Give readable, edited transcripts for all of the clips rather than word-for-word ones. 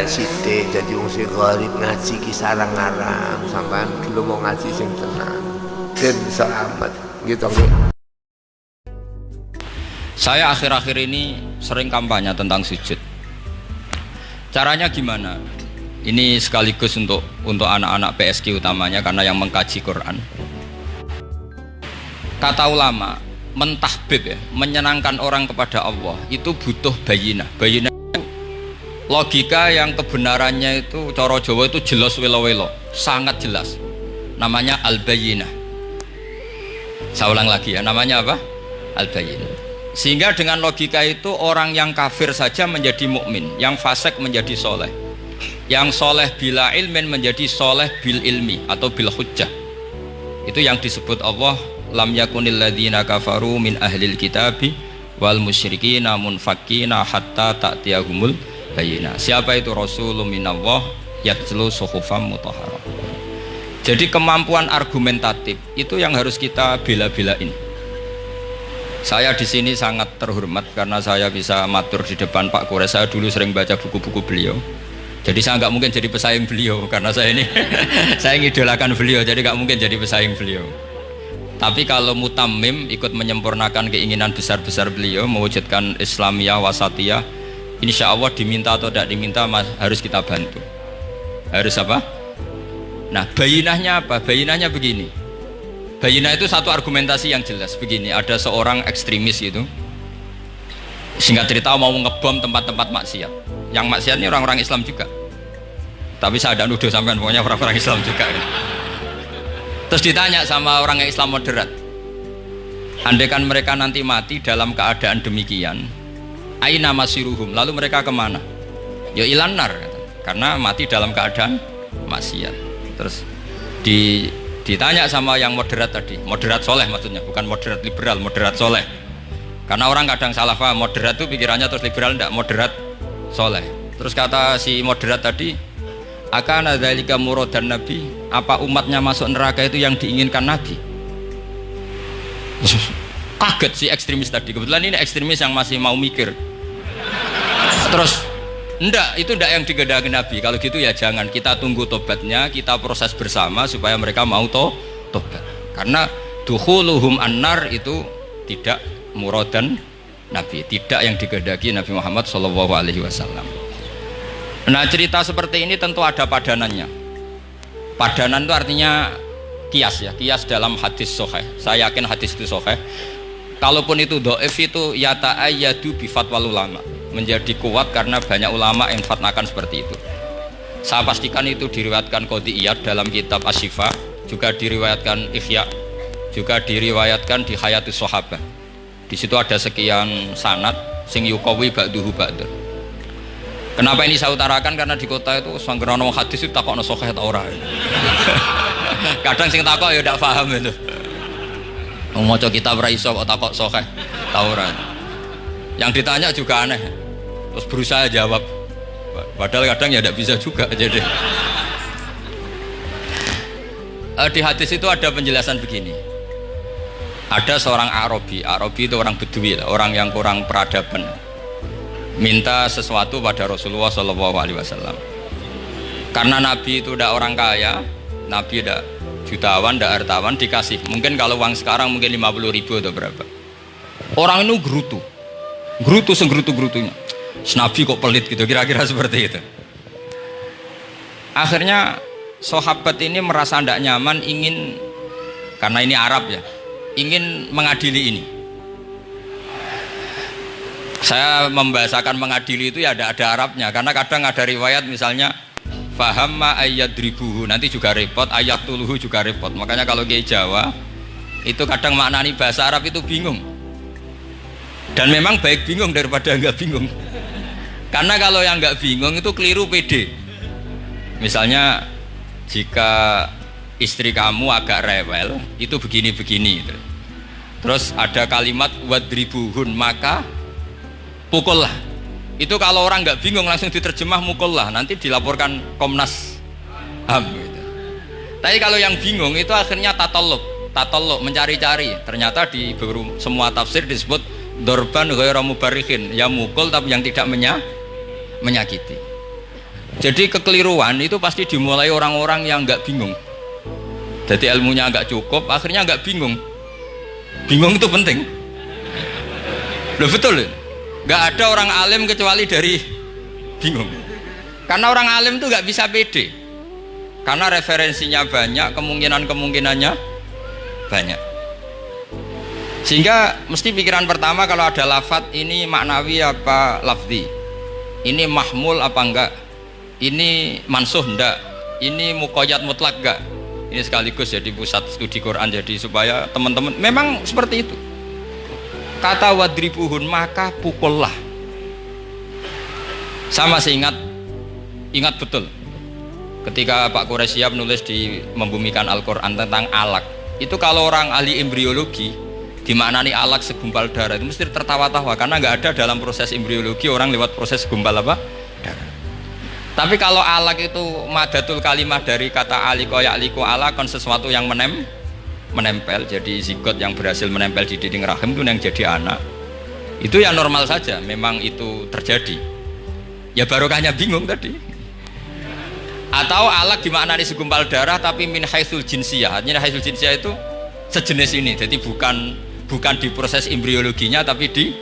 arek sithik dadi wong sing gharib ngaji ki sarang-arang sampean dulu mau ngaji sing tenang dan selamat gitu nggih. Saya akhir-akhir ini sering kampanye tentang sujud. Caranya gimana? Ini sekaligus untuk anak-anak PSQ utamanya karena yang mengkaji Quran. Kata ulama, mentahbib ya, menyenangkan orang kepada Allah itu butuh bayinah. Bayinah logika yang kebenarannya itu cara Jawa itu jelas welo-welo, sangat jelas. Namanya al-bayinah. Saya ulang lagi ya, namanya apa? Al-bayinah. Sehingga dengan logika itu orang yang kafir saja menjadi mukmin, yang fasik menjadi soleh, yang soleh bila ilmin menjadi soleh bil ilmi atau bil hujjah. Itu yang disebut Allah lam yakunil ladzina kafaru min ahlil kitabi wal musyrikina munfakkina hatta ta'tiyahumul bayyinah. Siapa itu rasulun minallah yatlu suhufam mutahharah. Jadi kemampuan argumentatif itu yang harus kita bela-belain. Saya di sini sangat terhormat karena saya bisa matur di depan Pak Kures. Saya dulu sering baca buku-buku beliau. Jadi saya nggak mungkin jadi pesaing beliau karena saya ini saya ngidolakan beliau, jadi nggak mungkin jadi pesaing beliau. Tapi kalau mutammim ikut menyempurnakan keinginan besar-besar beliau mewujudkan Islamiyah wasatiyah, insya Allah diminta atau tidak diminta harus kita bantu. Harus apa? Nah, bayinahnya apa? Bayinahnya begini. Bayinah itu satu argumentasi yang jelas begini. Ada seorang ekstremis itu, singkat cerita mau ngebom tempat-tempat maksiat. Yang maksiat ini orang-orang Islam juga. Tapi saya tidak nuduh sampean, pokoknya orang-orang Islam juga. Terus ditanya sama orang Islam moderat, andaikan mereka nanti mati dalam keadaan demikian, aina masiruhum, lalu mereka kemana? Ya ilanar, karena mati dalam keadaan maksiat. Terus ditanya sama yang moderat tadi, moderat soleh maksudnya, bukan moderat liberal, moderat soleh. Karena orang kadang salah paham, moderat itu pikirannya terus liberal, tidak, moderat soleh. Terus kata si moderat tadi, akana dzalika muradan nabi, apa umatnya masuk neraka itu yang diinginkan nabi? Kaget si ekstremis tadi, kebetulan ini ekstremis yang masih mau mikir. Terus enggak, itu enggak yang digedaki nabi. Kalau gitu ya jangan, kita tunggu tobatnya, kita proses bersama supaya mereka mau tobat. Karena dukhuluhum annar itu tidak muradan nabi, tidak yang digedaki Nabi Muhammad SAW. Nah, cerita seperti ini tentu ada padanannya. Padanan itu artinya kias ya, kias dalam hadis sahih. Saya yakin hadis itu sahih. Kalaupun itu dhaif itu yata'ayyadu bi fatwal ulama, menjadi kuat karena banyak ulama yang fatnakan seperti itu. Saya pastikan itu diriwayatkan Qadhi Iyad dalam kitab Asy-Syifa, juga diriwayatkan Ihya, juga diriwayatkan di Hayatus Sahabah. Di situ ada sekian sanad sing yuqawi ba'duhu ba'd. Kenapa ini saya utarakan? Karena di kota itu sanggerono hadis itu takokno sahih ta ora. Kadang sing takok ya ndak paham itu. Wong maca kitab ra iso kok takok sahih ta ora. Yang ditanya juga aneh, terus berusaha jawab, padahal kadang ya tidak bisa juga. Jadi di hadis itu ada penjelasan begini. Ada seorang Arabi itu orang Bedui, orang yang kurang peradaban, minta sesuatu pada Rasulullah SAW. Karena Nabi itu tidak orang kaya, Nabi tidak jutawan, tidak hartawan, dikasih. Mungkin kalau uang sekarang mungkin 50.000 atau berapa. Orang itu gerutu senggerutu-gerutunya. Nabi kok pelit gitu, kira-kira seperti itu. Akhirnya sahabat ini merasa tidak nyaman, ingin, karena ini Arab ya, ingin mengadili ini. Saya membahasakan mengadili itu ya ada Arabnya, karena kadang ada riwayat misalnya fahamma ayyadribuhu, nanti juga repot, ayat tuluhu juga repot. Makanya kalau Kiai Jawa itu kadang maknani bahasa Arab itu bingung. Dan memang baik bingung daripada enggak bingung. Karena kalau yang enggak bingung itu keliru pede. Misalnya jika istri kamu agak rewel, itu begini-begini. Terus ada kalimat wadribuhun, maka pukullah. Itu kalau orang enggak bingung langsung diterjemah mukullah, nanti dilaporkan Komnas HAM gitu. Tapi kalau yang bingung itu akhirnya tatallub, mencari-cari. Ternyata di semua tafsir disebut dorban ghairu mubarrihin, ya mukul tapi yang tidak menyakiti. Jadi kekeliruan itu pasti dimulai orang-orang yang nggak bingung. Jadi ilmunya nggak cukup, akhirnya nggak bingung. Bingung itu penting. Loh betul, nggak ada orang alim kecuali dari bingung. Karena orang alim itu nggak bisa pede. Karena referensinya banyak, kemungkinannya banyak. Sehingga mesti pikiran pertama kalau ada lafadz ini maknawi apa lafzi, ini mahmul apa enggak, ini mansuh enggak, ini muqayyad mutlak enggak. Ini sekaligus jadi pusat studi Quran, jadi supaya teman-teman memang seperti itu. Kata wadribuhun, maka pukullah. Sama seingat betul ketika Pak Quraisyab nulis di Membumikan Al-Quran tentang alak, itu kalau orang ahli embriologi dimaknani alak segumpal darah itu mesti tertawa-tawa, karena nggak ada dalam proses embriologi orang lewat proses segumpal apa? Darah. Tapi kalau alak itu madatul kalimah dari kata aliko ya'liku alakon, sesuatu yang menempel, jadi zigot yang berhasil menempel di dinding rahim itu yang jadi anak, itu ya normal saja, memang itu terjadi. Ya barokahnya bingung tadi. Atau alak dimaknani segumpal darah tapi min haitsul jinsiyah, artinya haitsul jinsiyah itu sejenis ini, jadi bukan di proses embriologinya tapi di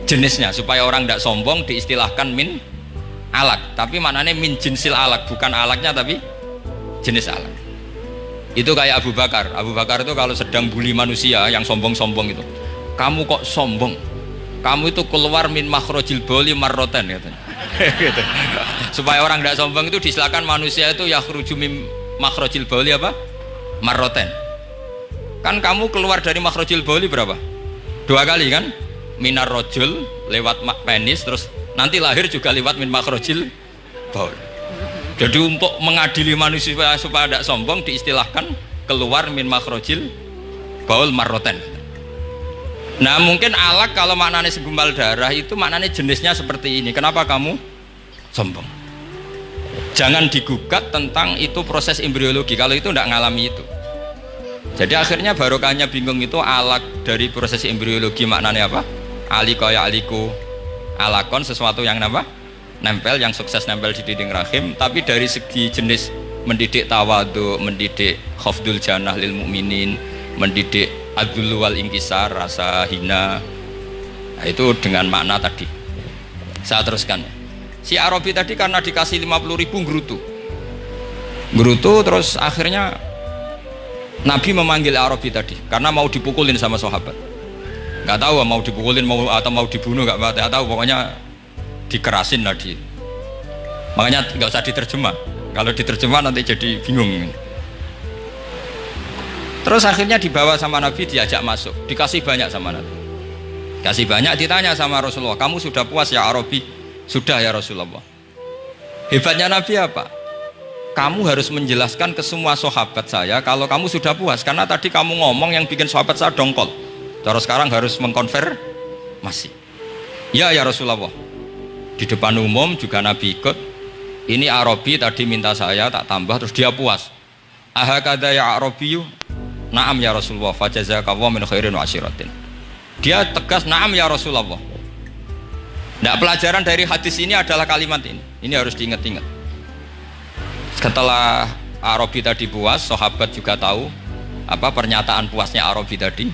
jenisnya, supaya orang tidak sombong diistilahkan min alak, tapi maknanya min jinsil alak, bukan alaknya tapi jenis alak. Itu kayak Abu Bakar itu kalau sedang bully manusia yang sombong-sombong itu, kamu kok sombong, kamu itu keluar min makhrajil bauli marrotan katanya. Gitu. Supaya orang tidak sombong itu disilakan manusia itu yakhruju min makhrajil bauli apa? Marrotan. Kan kamu keluar dari makhrajil bauli berapa? 2 kali kan? Minar rojul lewat penis, terus nanti lahir juga lewat min makhrajil baul. Jadi untuk mengadili manusia supaya tidak sombong diistilahkan keluar min makhrajil baul marrotan. Nah mungkin alak kalau maknanya segumpal darah itu maknanya jenisnya seperti ini. Kenapa kamu sombong? Jangan digugat tentang itu proses embriologi kalau itu tidak ngalami itu. Jadi akhirnya barokahnya bingung itu alak dari proses embriologi maknanya apa? Aliko ya aliku alakon, sesuatu yang nempel, yang sukses nempel di dinding rahim. Tapi dari segi jenis mendidik tawadu, mendidik khafdul janah lil mu'minin, mendidik adzul wal ingkisar, rasa hina, nah, itu dengan makna tadi. Saya teruskan. Si Arabi tadi karena dikasih 50.000 gerutu, terus akhirnya Nabi memanggil Arabi tadi karena mau dipukulin sama sahabat. Nggak tahu mau dipukulin atau mau dibunuh, nggak tahu, pokoknya dikerasin tadi. Makanya nggak usah diterjemah. Kalau diterjemah nanti jadi bingung. Terus akhirnya dibawa sama Nabi, diajak masuk, dikasih banyak sama Nabi. Kasih banyak, ditanya sama Rasulullah, kamu sudah puas ya Arabi? Sudah ya Rasulullah. Hebatnya Nabi apa? Kamu harus menjelaskan ke semua sahabat saya kalau kamu sudah puas, karena tadi kamu ngomong yang bikin sahabat saya dongkol. Terus sekarang harus mengkonfirmasi. Ya Rasulullah. Di depan umum juga Nabi ikut. Ini Arabi tadi minta saya tak tambah, terus dia puas. Ahakada ya Arabiyu? Naam ya Rasulullah, fajazakallahu min khairin wa asyiratin. Dia tegas, naam ya Rasulullah. Nah, pelajaran dari hadis ini adalah kalimat ini. Ini harus diingat-ingat. Setelah Arabi tadi puas, sahabat juga tahu apa pernyataan puasnya Arabi tadi.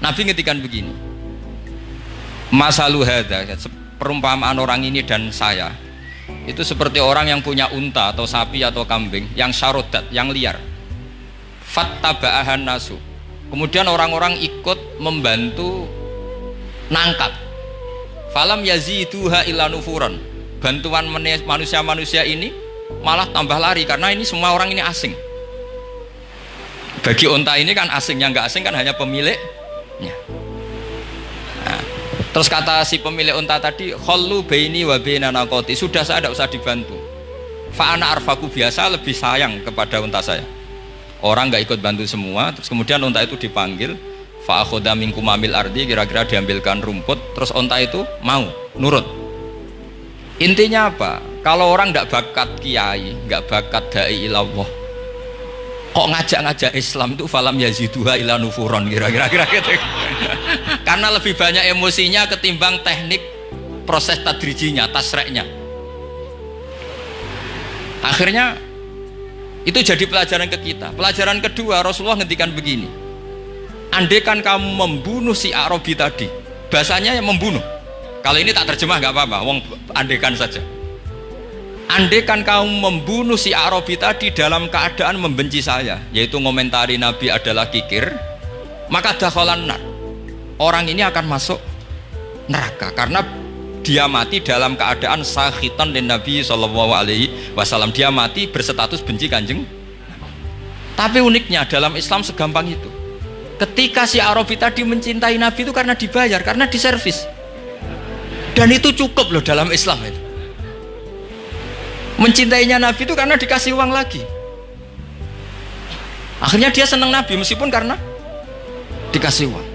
Nabi ngetikan begini. Masalu hadza, perumpamaan orang ini dan saya itu seperti orang yang punya unta atau sapi atau kambing yang syarodat, yang liar. Fattaba'ahan nasu, kemudian orang-orang ikut membantu nangkap. Falam yaziduha illa nufuran, bantuan manusia-manusia ini malah tambah lari karena ini semua orang ini asing. Bagi unta ini kan asing, yang nggak asing kan hanya pemiliknya. Nah, terus kata si pemilik unta tadi, khallu baini wa baina naqati, sudah saya tidak usah dibantu. Fa ana arfaku, biasa lebih sayang kepada unta saya. Orang nggak ikut bantu semua, terus kemudian unta itu dipanggil, fa akhadha minkum amil ardi, kira-kira diambilkan rumput, terus unta itu mau nurut. Intinya apa? Kalau orang nggak bakat kiai, nggak bakat dai ilallah, kok ngajak-ngajak Islam itu falam yaziduha ila nufuron, kira-kira gitu. Karena lebih banyak emosinya ketimbang teknik proses tadrijinya, tasreknya. Akhirnya itu jadi pelajaran ke kita. Pelajaran kedua, Rasulullah ngendikan begini, andaikan kamu membunuh si Arabi tadi, bahasanya yang membunuh, kalau ini tak terjemah nggak apa-apa, wong andaikan saja. Andaikan kamu membunuh si Arabi tadi dalam keadaan membenci saya, yaitu ngomentari Nabi adalah kikir, maka dakhalan nar, orang ini akan masuk neraka karena dia mati dalam keadaan sakhitan dan Nabi SAW, dia mati berstatus benci kanjeng. Tapi uniknya dalam Islam segampang itu, ketika si Arabi tadi mencintai Nabi itu karena dibayar, karena diservis, dan itu cukup loh dalam Islam itu. Mencintainya Nabi itu karena dikasih uang lagi. Akhirnya dia senang Nabi meskipun karena dikasih uang.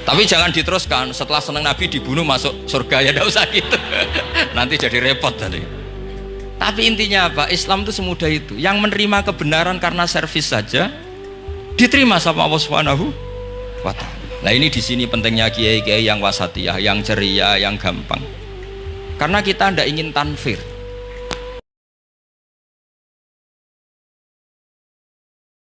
Tapi jangan diteruskan setelah senang Nabi dibunuh masuk surga, ya tidak usah gitu. Nanti jadi repot tadi. Tapi intinya apa? Islam itu semudah itu. Yang menerima kebenaran karena servis saja diterima sama Allah Subhanahu wa Ta'ala. Nah ini di sini pentingnya kiai-kiai yang wasatiyah, yang ceria, yang gampang. Karena kita tidak ingin tanfir.